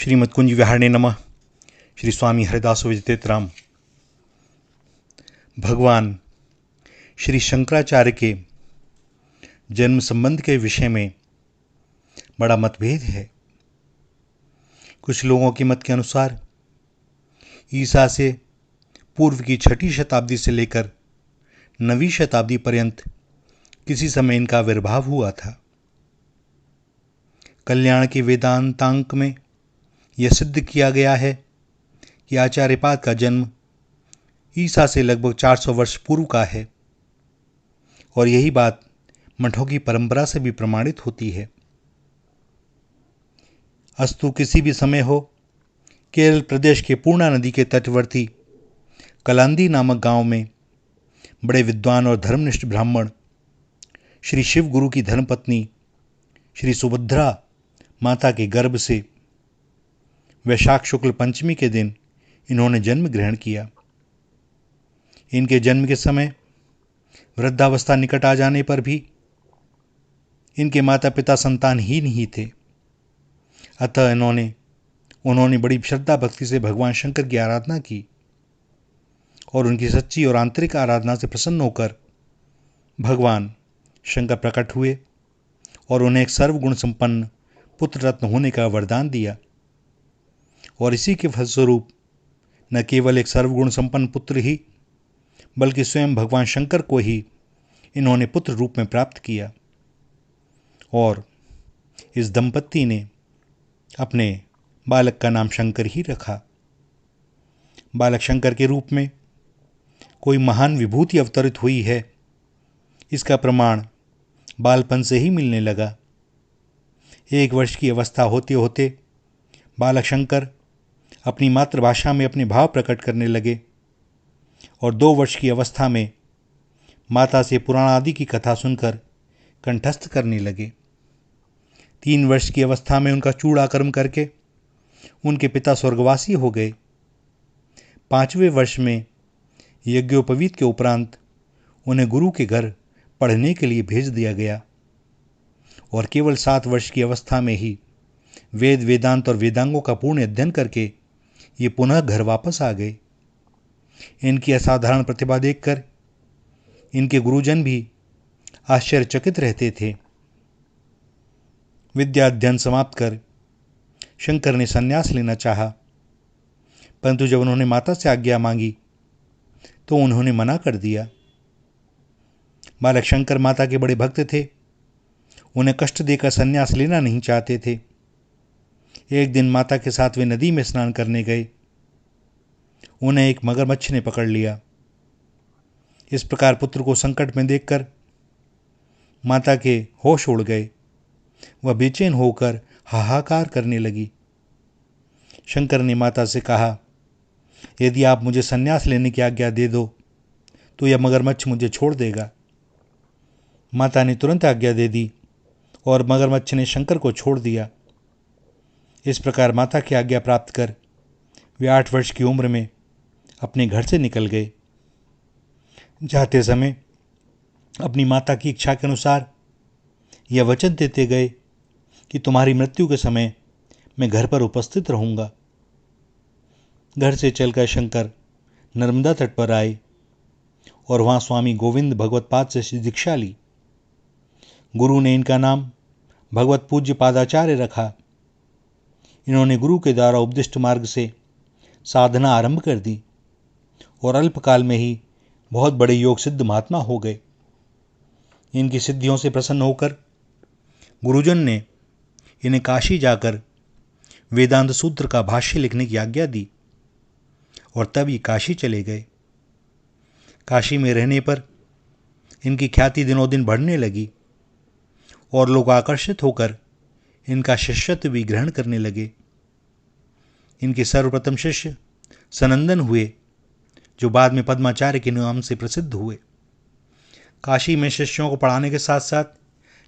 श्रीमद्कुंज विहारिणे नमः। श्री स्वामी हरिदास विजयतेतराम। भगवान श्री शंकराचार्य के जन्म संबंध के विषय में बड़ा मतभेद है। कुछ लोगों के मत के अनुसार ईसा से पूर्व की 6वीं शताब्दी से लेकर 9वीं शताब्दी पर्यंत किसी समय इनका आविर्भाव हुआ था। कल्याण के वेदांतांक में यह सिद्ध किया गया है कि आचार्यपाद का जन्म ईसा से लगभग 400 वर्ष पूर्व का है और यही बात मठों की परंपरा से भी प्रमाणित होती है। अस्तु किसी भी समय हो, केरल प्रदेश के पूर्णा नदी के तटवर्ती कलांदी नामक गांव में बड़े विद्वान और धर्मनिष्ठ ब्राह्मण श्री शिव गुरु की धर्मपत्नी श्री सुभद्रा माता के गर्भ से वैशाख शुक्ल पंचमी के दिन इन्होंने जन्म ग्रहण किया। इनके जन्म के समय वृद्धावस्था निकट आ जाने पर भी इनके माता पिता संतानहीन ही थे। अतः उन्होंने बड़ी श्रद्धा भक्ति से भगवान शंकर की आराधना की और उनकी सच्ची और आंतरिक आराधना से प्रसन्न होकर भगवान शंकर प्रकट हुए और उन्हें एक सर्वगुण संपन्न पुत्र रत्न होने का वरदान दिया। और इसी के फलस्वरूप न केवल एक सर्वगुण संपन्न पुत्र ही बल्कि स्वयं भगवान शंकर को ही इन्होंने पुत्र रूप में प्राप्त किया। और इस दंपत्ति ने अपने बालक का नाम शंकर ही रखा। बालक शंकर के रूप में कोई महान विभूति अवतरित हुई है, इसका प्रमाण बालपन से ही मिलने लगा। 1 वर्ष की अवस्था होते होते बालक शंकर अपनी मातृभाषा में अपने भाव प्रकट करने लगे और 2 वर्ष की अवस्था में माता से पुराण आदि की कथा सुनकर कंठस्थ करने लगे। 3 वर्ष की अवस्था में उनका चूड़ाकर्म करके उनके पिता स्वर्गवासी हो गए। 5वें वर्ष में यज्ञोपवीत के उपरांत उन्हें गुरु के घर पढ़ने के लिए भेज दिया गया और केवल 7 वर्ष की अवस्था में ही वेद वेदांत और वेदांगों का पूर्ण अध्ययन करके ये पुनः घर वापस आ गए। इनकी असाधारण प्रतिभा देखकर इनके गुरुजन भी आश्चर्यचकित रहते थे। विद्या अध्ययन समाप्त कर शंकर ने संन्यास लेना चाहा, परंतु जब उन्होंने माता से आज्ञा मांगी तो उन्होंने मना कर दिया। बालक शंकर माता के बड़े भक्त थे, उन्हें कष्ट देकर संन्यास लेना नहीं चाहते थे। एक दिन माता के साथ वे नदी में स्नान करने गए। उन्हें एक मगरमच्छ ने पकड़ लिया। इस प्रकार पुत्र को संकट में देखकर माता के होश उड़ गए। वह बेचैन होकर हाहाकार करने लगी। शंकर ने माता से कहा, यदि आप मुझे संन्यास लेने की आज्ञा दे दो तो यह मगरमच्छ मुझे छोड़ देगा। माता ने तुरंत आज्ञा दे दी और मगरमच्छ ने शंकर को छोड़ दिया। इस प्रकार माता की आज्ञा प्राप्त कर वे 8 वर्ष की उम्र में अपने घर से निकल गए। जाते समय अपनी माता की इच्छा के अनुसार यह वचन देते गए कि तुम्हारी मृत्यु के समय मैं घर पर उपस्थित रहूँगा। घर से चलकर शंकर नर्मदा तट पर आए और वहाँ स्वामी गोविंद भगवत्पाद से दीक्षा ली। गुरु ने इनका नाम भगवत पूज्य पादाचार्य रखा। इन्होंने गुरु के द्वारा उपदिष्ट मार्ग से साधना आरंभ कर दी और अल्पकाल में ही बहुत बड़े योग सिद्ध महात्मा हो गए। इनकी सिद्धियों से प्रसन्न होकर गुरुजन ने इन्हें काशी जाकर वेदांत सूत्र का भाष्य लिखने की आज्ञा दी और तब ये काशी चले गए। काशी में रहने पर इनकी ख्याति दिनों दिन बढ़ने लगी और लोग आकर्षित होकर इनका शिष्यत्व भी ग्रहण करने लगे। इनके सर्वप्रथम शिष्य सनंदन हुए, जो बाद में पद्माचार्य के नाम से प्रसिद्ध हुए। काशी में शिष्यों को पढ़ाने के साथ साथ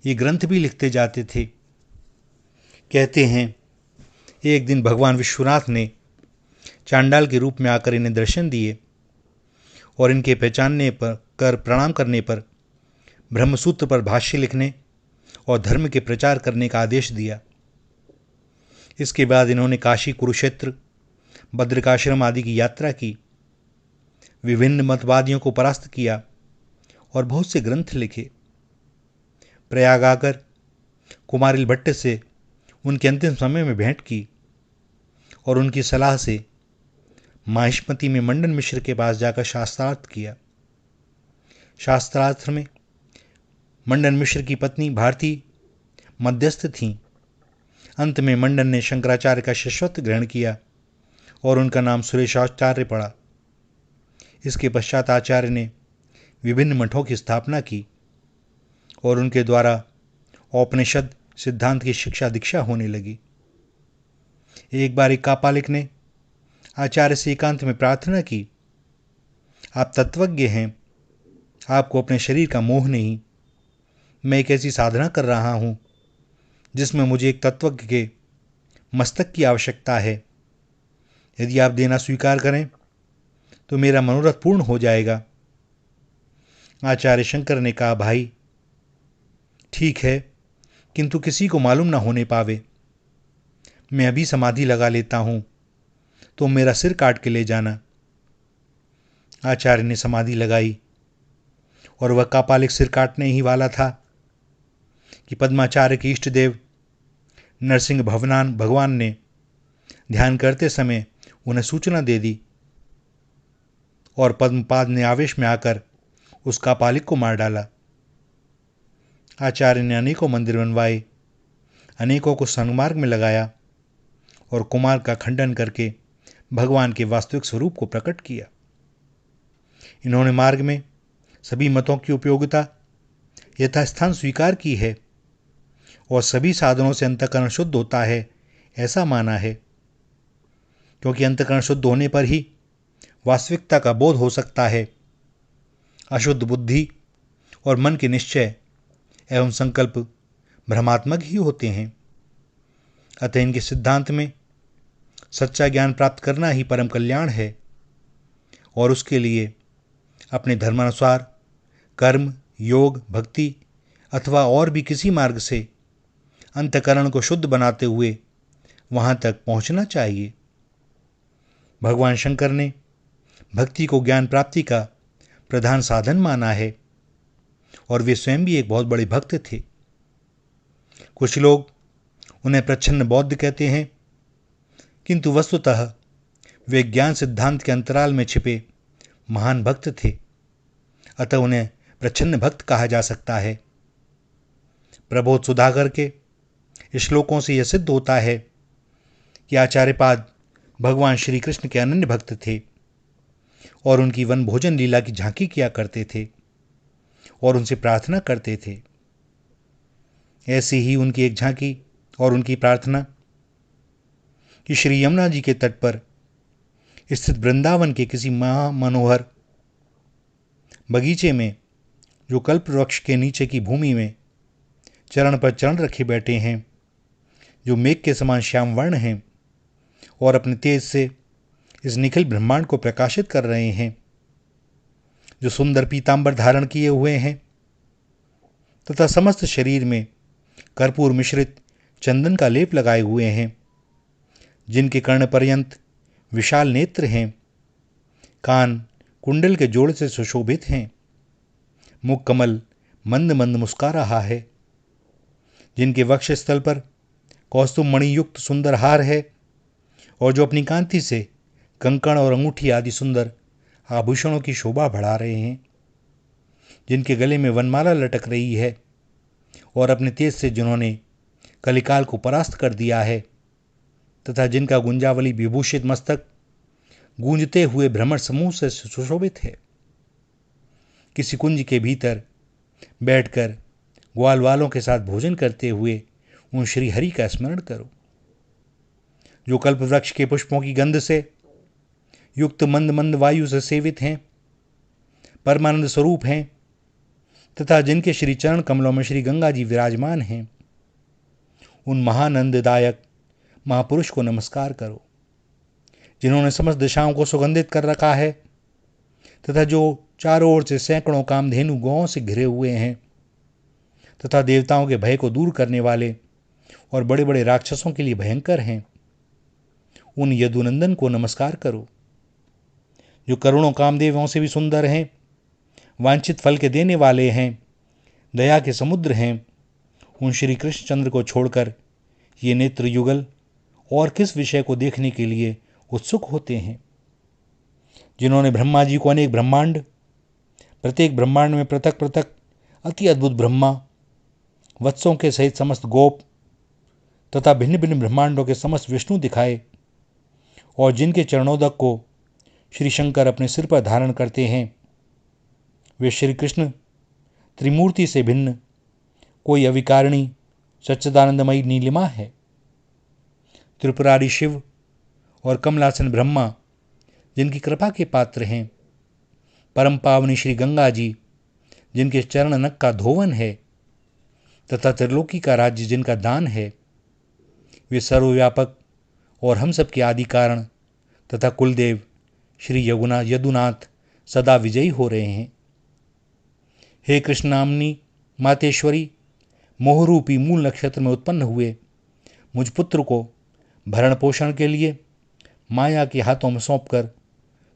ये ग्रंथ भी लिखते जाते थे। कहते हैं, एक दिन भगवान विश्वनाथ ने चांडाल के रूप में आकर इन्हें दर्शन दिए और इनके पहचानने पर प्रणाम करने पर ब्रह्मसूत्र पर भाष्य लिखने और धर्म के प्रचार करने का आदेश दिया। इसके बाद इन्होंने काशी, कुरुक्षेत्र, बद्रिकाश्रम आदि की यात्रा की, विभिन्न मतवादियों को परास्त किया और बहुत से ग्रंथ लिखे। प्रयाग आकर कुमारिल भट्ट से उनके अंतिम समय में भेंट की और उनकी सलाह से माहिष्मति में मंडन मिश्र के पास जाकर शास्त्रार्थ किया। शास्त्रार्थ में मंडन मिश्र की पत्नी भारती मध्यस्थ थीं। अंत में मंडन ने शंकराचार्य का शिष्यत्व ग्रहण किया और उनका नाम सुरेशाचार्य पड़ा। इसके पश्चात आचार्य ने विभिन्न मठों की स्थापना की और उनके द्वारा औपनिषद सिद्धांत की शिक्षा दीक्षा होने लगी। एक बार कापालिक ने आचार्य से एकांत में प्रार्थना की, आप तत्वज्ञ हैं, आपको अपने शरीर का मोह नहीं। मैं एक ऐसी साधना कर रहा हूं जिसमें मुझे एक तत्वज्ञ के मस्तक की आवश्यकता है। यदि आप देना स्वीकार करें तो मेरा मनोरथ पूर्ण हो जाएगा। आचार्य शंकर ने कहा, भाई ठीक है, किंतु किसी को मालूम ना होने पावे। मैं अभी समाधि लगा लेता हूं, तो मेरा सिर काट के ले जाना। आचार्य ने समाधि लगाई और वह कापालिक सिर काटने ही वाला था कि पद्माचार्य के इष्ट देव नरसिंह भगवान ने ध्यान करते समय उन्हें सूचना दे दी और पद्मपाद ने आवेश में आकर उस कापालिक को मार डाला। आचार्य ने अनेकों मंदिर बनवाए, अनेकों को सन्मार्ग में लगाया और कुमार का खंडन करके भगवान के वास्तविक स्वरूप को प्रकट किया। इन्होंने मार्ग में सभी मतों की उपयोगिता यथास्थान स्वीकार की है और सभी साधनों से अंतःकरण शुद्ध होता है ऐसा माना है, क्योंकि अंतःकरण शुद्ध होने पर ही वास्तविकता का बोध हो सकता है। अशुद्ध बुद्धि और मन के निश्चय एवं संकल्प भ्रमात्मक ही होते हैं। अतः इनके सिद्धांत में सच्चा ज्ञान प्राप्त करना ही परम कल्याण है और उसके लिए अपने धर्मानुसार कर्म, योग, भक्ति अथवा और भी किसी मार्ग से अंतःकरण को शुद्ध बनाते हुए वहां तक पहुंचना चाहिए। भगवान शंकर ने भक्ति को ज्ञान प्राप्ति का प्रधान साधन माना है और वे स्वयं भी एक बहुत बड़े भक्त थे। कुछ लोग उन्हें प्रच्छन्न बौद्ध कहते हैं, किंतु वस्तुतः वे ज्ञान सिद्धांत के अंतराल में छिपे महान भक्त थे, अतः उन्हें प्रच्छन्न भक्त कहा जा सकता है। प्रबोध सुधाकर के श्लोकों से यह सिद्ध होता है कि आचार्यपाद भगवान श्री कृष्ण के अनन्य भक्त थे और उनकी वन भोजन लीला की झांकी किया करते थे और उनसे प्रार्थना करते थे। ऐसी ही उनकी एक झांकी और उनकी प्रार्थना कि श्री यमुना जी के तट पर स्थित वृंदावन के किसी मनोहर बगीचे में, जो कल्प वृक्ष के नीचे की भूमि में चरण पर चरण रखे बैठे हैं, जो मेघ के समान श्याम वर्ण हैं और अपने तेज से इस निखिल ब्रह्मांड को प्रकाशित कर रहे हैं, जो सुंदर पीतांबर धारण किए हुए हैं तथा समस्त शरीर में कर्पूर मिश्रित चंदन का लेप लगाए हुए हैं, जिनके कर्ण पर्यंत विशाल नेत्र हैं, कान कुंडल के जोड़ से सुशोभित हैं, मुख कमल मंद मंद मुस्कुरा रहा है, जिनके वक्षस्थल पर कौस्तुभ मणि युक्त सुंदर हार है और जो अपनी कांति से कंकण और अंगूठी आदि सुंदर आभूषणों की शोभा बढ़ा रहे हैं, जिनके गले में वनमाला लटक रही है और अपने तेज से जिन्होंने कलिकाल को परास्त कर दिया है तथा जिनका गुंजावली विभूषित मस्तक गूंजते हुए भ्रमर समूह से सुशोभित है। किसी कुंज के भीतर बैठकर ग्वाल वालों के साथ भोजन करते हुए उन श्री हरि का स्मरण करो, जो कल्प वृक्ष के पुष्पों की गंध से युक्त मंद मंद वायु से सेवित हैं, परमानंद स्वरूप हैं तथा जिनके श्री चरण कमलों में श्री गंगा जी विराजमान हैं। उन महानंददायक महापुरुष को नमस्कार करो, जिन्होंने समस्त दिशाओं को सुगंधित कर रखा है तथा जो चारों ओर से सैकड़ों कामधेनु गौओं से घिरे हुए हैं तथा देवताओं के भय को दूर करने वाले और बड़े बड़े राक्षसों के लिए भयंकर हैं। उन यदुनंदन को नमस्कार करो जो करोड़ों कामदेवों से भी सुंदर हैं, वांछित फल के देने वाले हैं, दया के समुद्र हैं। उन श्री कृष्णचंद्र को छोड़कर ये नेत्र युगल और किस विषय को देखने के लिए उत्सुक होते हैं। जिन्होंने ब्रह्मा जी को अनेक ब्रह्मांड, प्रत्येक ब्रह्मांड में पृथक पृथक अति अद्भुत ब्रह्मा, वत्सों के सहित समस्त गोप तथा भिन्न भिन्न ब्रह्मांडों के समस्त विष्णु दिखाए, और जिनके चरणोदक को श्री शंकर अपने सिर पर धारण करते हैं, वे श्री कृष्ण त्रिमूर्ति से भिन्न कोई अविकारिणी सच्चिदानंदमयी नीलिमा है। त्रिपुरारी शिव और कमलासन ब्रह्मा जिनकी कृपा के पात्र हैं, परम पावनी श्री गंगा जी जिनके चरण नख का धोवन है, तथा त्रिलोकी का राज्य जिनका दान है, वे सर्वव्यापक और हम सब के आदि कारण तथा कुलदेव श्री यदुनाथ सदा विजयी हो रहे हैं। हे कृष्ण नामनी मातेश्वरी, मोहरूपी मूल नक्षत्र में उत्पन्न हुए मुझ पुत्र को भरण पोषण के लिए माया के हाथों में सौंपकर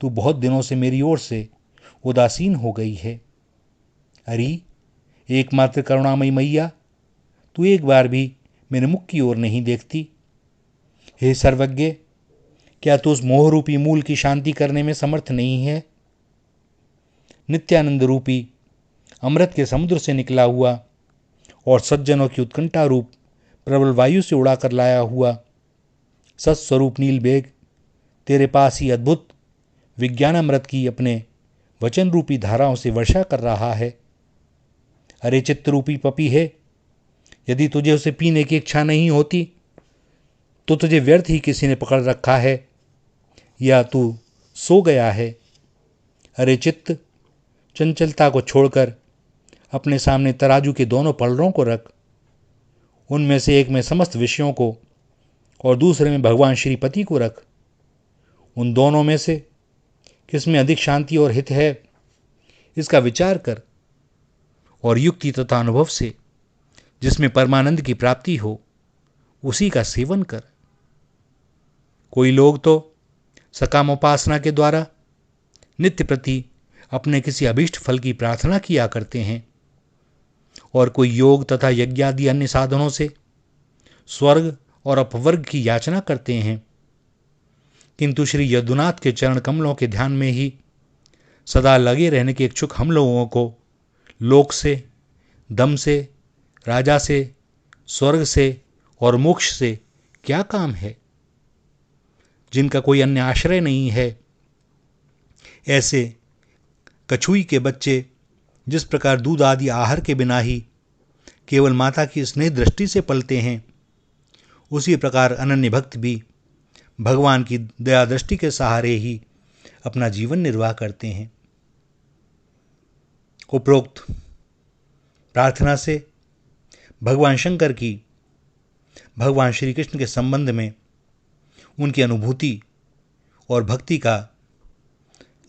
तू बहुत दिनों से मेरी ओर से उदासीन हो गई है। अरे एकमात्र करुणामयी मैया, तू एक बार भी मेरे मुख की ओर नहीं देखती। हे सर्वज्ञ, क्या तू उस मोहरूपी मूल की शांति करने में समर्थ नहीं है? नित्यानंद रूपी अमृत के समुद्र से निकला हुआ और सज्जनों की उत्कंठा रूप प्रबल वायु से उड़ाकर लाया हुआ सत्स्वरूप नील बेग तेरे पास ही अद्भुत विज्ञानामृत की अपने वचन रूपी धाराओं से वर्षा कर रहा है। अरे चित्तरूपी पपी है, यदि तुझे उसे पीने की इच्छा नहीं होती तो तुझे व्यर्थ ही किसी ने पकड़ रखा है या तू सो गया है। अरे चित्त, चंचलता को छोड़कर अपने सामने तराजू के दोनों पलड़ों को रख। उनमें से एक में समस्त विषयों को और दूसरे में भगवान श्रीपति को रख। उन दोनों में से किसमें अधिक शांति और हित है, इसका विचार कर, और युक्ति तथा अनुभव से जिसमें परमानंद की प्राप्ति हो उसी का सेवन कर। कोई लोग तो सकामोपासना के द्वारा नित्य प्रति अपने किसी अभीष्ट फल की प्रार्थना किया करते हैं, और कोई योग तथा यज्ञादि अन्य साधनों से स्वर्ग और अपवर्ग की याचना करते हैं, किंतु श्री यदुनाथ के चरण कमलों के ध्यान में ही सदा लगे रहने के इच्छुक हम लोगों को लोक से, दम से, राजा से, स्वर्ग से और मोक्ष से क्या काम है? जिनका कोई अन्य आश्रय नहीं है, ऐसे कछुई के बच्चे जिस प्रकार दूध आदि आहार के बिना ही केवल माता की स्नेह दृष्टि से पलते हैं, उसी प्रकार अनन्य भक्त भी भगवान की दया दृष्टि के सहारे ही अपना जीवन निर्वाह करते हैं। उपरोक्त प्रार्थना से भगवान शंकर की भगवान श्री कृष्ण के संबंध में उनकी अनुभूति और भक्ति का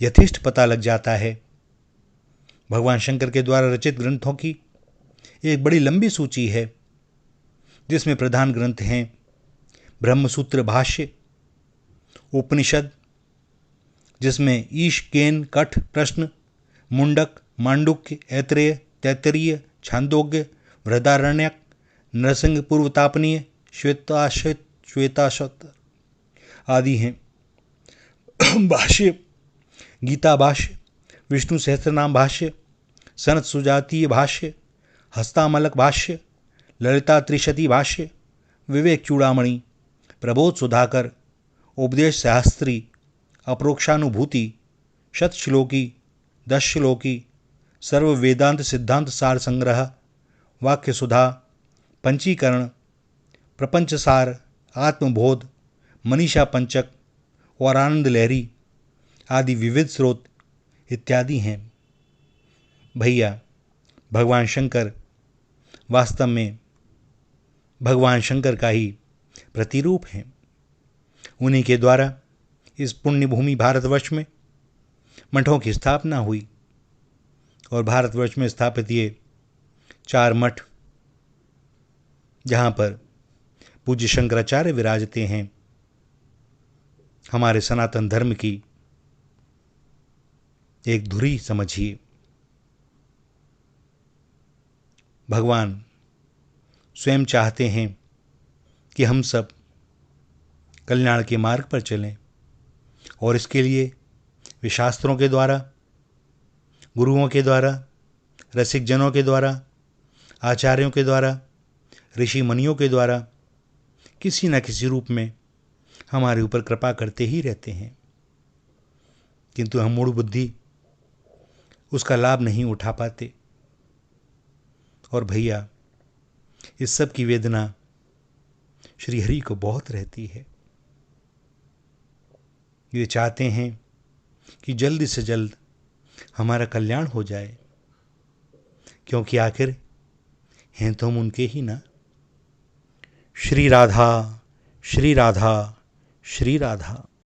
यथेष्ट पता लग जाता है। भगवान शंकर के द्वारा रचित ग्रंथों की एक बड़ी लंबी सूची है, जिसमें प्रधान ग्रंथ हैं ब्रह्मसूत्र भाष्य, उपनिषद जिसमें ईश, केन, कठ, प्रश्न, मुंडक, मांडुक्य, ऐत्रेय, तैत्तरीय, छांदोग्य, बृहदारण्यक, नरसिंह पूर्वतापनीय, श्वेताश्वतर आदि हैं। भाष्य गीता भाष्य, विष्णु सहस्त्रनाम भाष्य, सनत सुजातीय भाष्य, हस्तामलक भाष्य, ललिता त्रिशती भाष्य, विवेक चूड़ामणि, प्रबोध सुधाकर, उपदेश शास्त्री, अप्रोक्षानुभूति, शतश्लोकी, 10 श्लोकी, सर्व वेदांत सिद्धांत सार संग्रह, वाक्य सुधा, पंचीकरण, प्रपंच सार, आत्मबोध, मनीषा पंचक और आनंद लहरी आदि विविध स्रोत इत्यादि हैं। भैया, भगवान शंकर वास्तव में भगवान शंकर का ही प्रतिरूप हैं। उन्हीं के द्वारा इस पुण्य भूमि भारतवर्ष में मठों की स्थापना हुई, और भारतवर्ष में स्थापित ये 4 मठ, जहाँ पर पूज्य शंकराचार्य विराजते हैं। हमारे सनातन धर्म की एक धुरी समझिए। भगवान स्वयं चाहते हैं कि हम सब कल्याण के मार्ग पर चलें, और इसके लिए वे शास्त्रों के द्वारा, गुरुओं के द्वारा, रसिक जनों के द्वारा, आचार्यों के द्वारा, ऋषि मुनियों के द्वारा किसी न किसी रूप में हमारे ऊपर कृपा करते ही रहते हैं, किंतु हम मूढ़ बुद्धि उसका लाभ नहीं उठा पाते। और भैया, इस सब की वेदना श्री हरि को बहुत रहती है। वे चाहते हैं कि जल्द से जल्द हमारा कल्याण हो जाए, क्योंकि आखिर हैं तो हम उनके ही ना। श्री राधा, श्री राधा, श्री राधा।